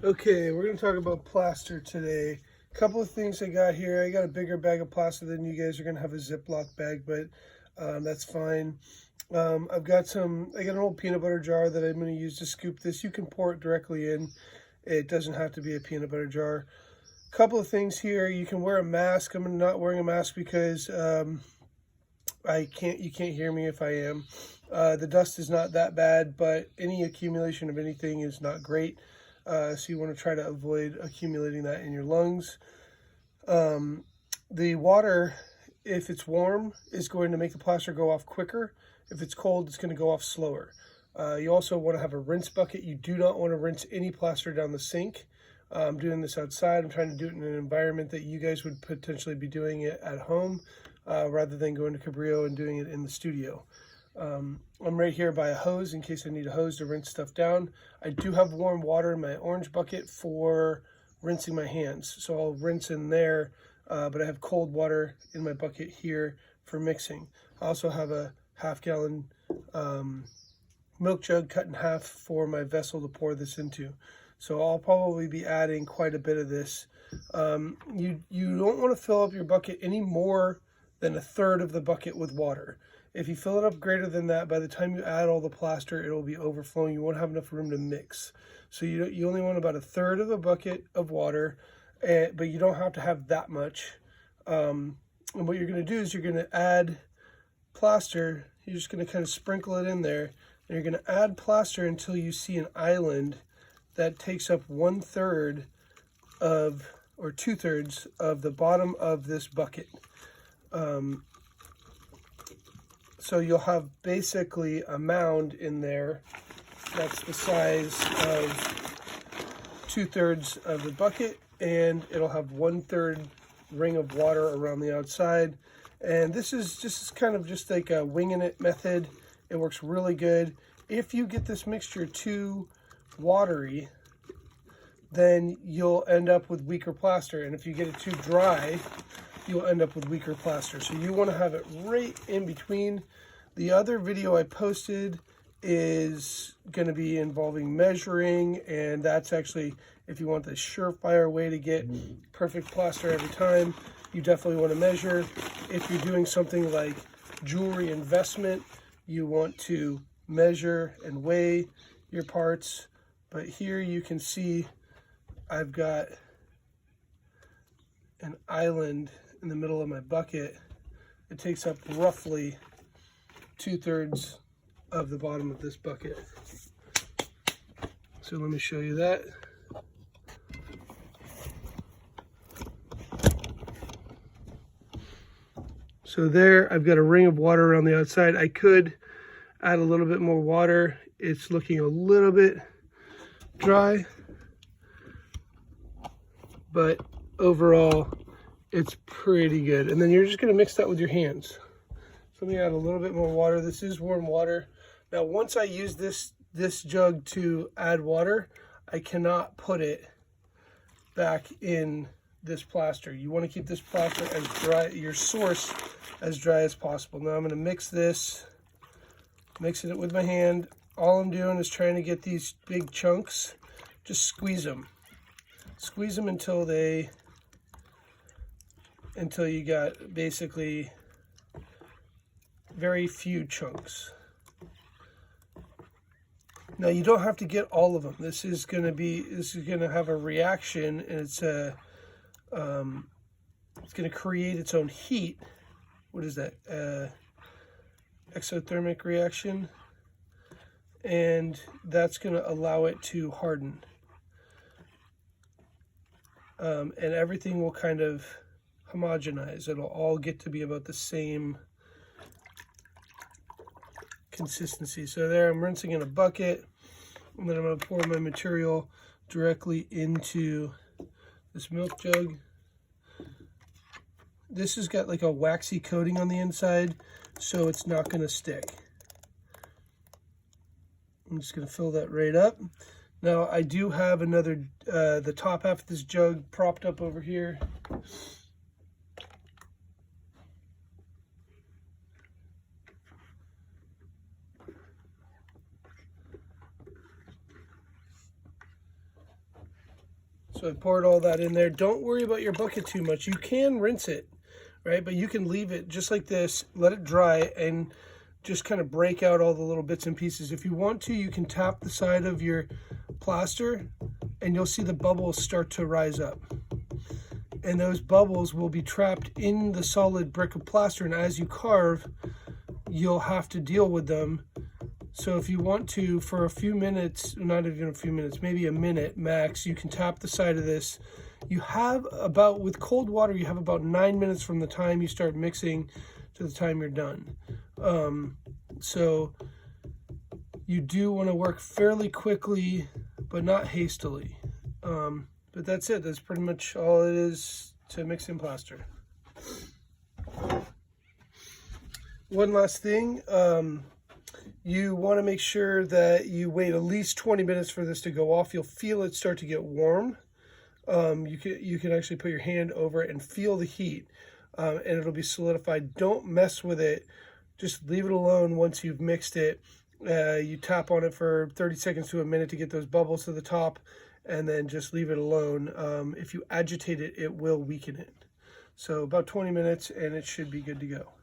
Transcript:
Okay, we're going to talk about plaster today. A couple of things I got here. I got a bigger bag of plaster than you guys are going to have a Ziploc bag, but that's fine. I got an old peanut butter jar that I'm going to use to scoop this. You can pour it directly in. It doesn't have to be a peanut butter jar. A couple of things here. You can wear a mask. I'm not wearing a mask because you can't hear me if I am. The dust is not that bad, but any accumulation of anything is not great. So you want to try to avoid accumulating that in your lungs. The water, if it's warm, is going to make the plaster go off quicker. If it's cold, it's going to go off slower. You also want to have a rinse bucket. You do not want to rinse any plaster down the sink. I'm doing this outside. I'm trying to do it in an environment that you guys would potentially be doing it at home rather than going to Cabrillo and doing it in the studio. I'm right here by a hose in case I need a hose to rinse stuff down. I do have warm water in my orange bucket for rinsing my hands, so I'll rinse in there, but I have cold water in my bucket here for mixing. I also have a half-gallon milk jug cut in half for my vessel to pour this into. So I'll probably be adding quite a bit of this. You don't want to fill up your bucket any more than a third of the bucket with water. If you fill it up greater than that, by the time you add all the plaster, it will be overflowing. You won't have enough room to mix. So you only want about a third of a bucket of water, but you don't have to have that much. And what you're going to do is you're going to add plaster. You're just going to kind of sprinkle it in there. And you're going to add plaster until you see an island that takes up 1/3 of, or 2/3 of the bottom of this bucket. So you'll have basically a mound in there that's the size of 2/3 of the bucket, and it'll have 1/3 ring of water around the outside. And this is just kind of just like a winging it method. It works really good. If you get this mixture too watery, then you'll end up with weaker plaster. And if you get it too dry, you'll end up with weaker plaster. So you want to have it right in between. The other video I posted is going to be involving measuring, and that's actually, if you want the surefire way to get perfect plaster every time, you definitely want to measure. If you're doing something like jewelry investment, you want to measure and weigh your parts. But here you can see I've got an island in the middle of my bucket. It takes up roughly 2/3 of the bottom of this bucket. So let me show you that. So there, I've got a ring of water around the outside. I could add a little bit more water. It's looking a little bit dry, but overall, it's pretty good. And then you're just gonna mix that with your hands. So let me add a little bit more water. This is warm water. Now, once I use this jug to add water, I cannot put it back in this plaster. You want to keep this plaster as dry, your source as dry as possible. Now I'm going to mix this, mixing it with my hand. All I'm doing is trying to get these big chunks, just squeeze them. Squeeze them until you got basically very few chunks. Now you don't have to get all of them. This is going to have a reaction, and it's going to create its own heat. What is that? Exothermic reaction, and that's going to allow it to harden. And everything will kind of homogenize. It'll all get to be about the same consistency. So there, I'm rinsing in a bucket, and then I'm going to pour my material directly into this milk jug. This has got like a waxy coating on the inside, so it's not going to stick. I'm just going to fill that right up. Now I do have another, the top half of this jug propped up over here. So I poured all that in there. Don't worry about your bucket too much. You can rinse it, right? But you can leave it just like this, let it dry, and just kind of break out all the little bits and pieces. If you want to, you can tap the side of your plaster and you'll see the bubbles start to rise up. And those bubbles will be trapped in the solid brick of plaster, and as you carve, you'll have to deal with them. So if you want to, for a few minutes, not even a few minutes, maybe a minute max, you can tap the side of this. You have about, with cold water, you have about 9 minutes from the time you start mixing to the time you're done. So you do want to work fairly quickly, but not hastily. But that's it. That's pretty much all it is to mix in plaster. One last thing. You want to make sure that you wait at least 20 minutes for this to go off. You'll feel it start to get warm. You can actually put your hand over it and feel the heat, and it'll be solidified. Don't mess with it. Just leave it alone once you've mixed it. You tap on it for 30 seconds to a minute to get those bubbles to the top, and then just leave it alone. If you agitate it, it will weaken it. So about 20 minutes and it should be good to go.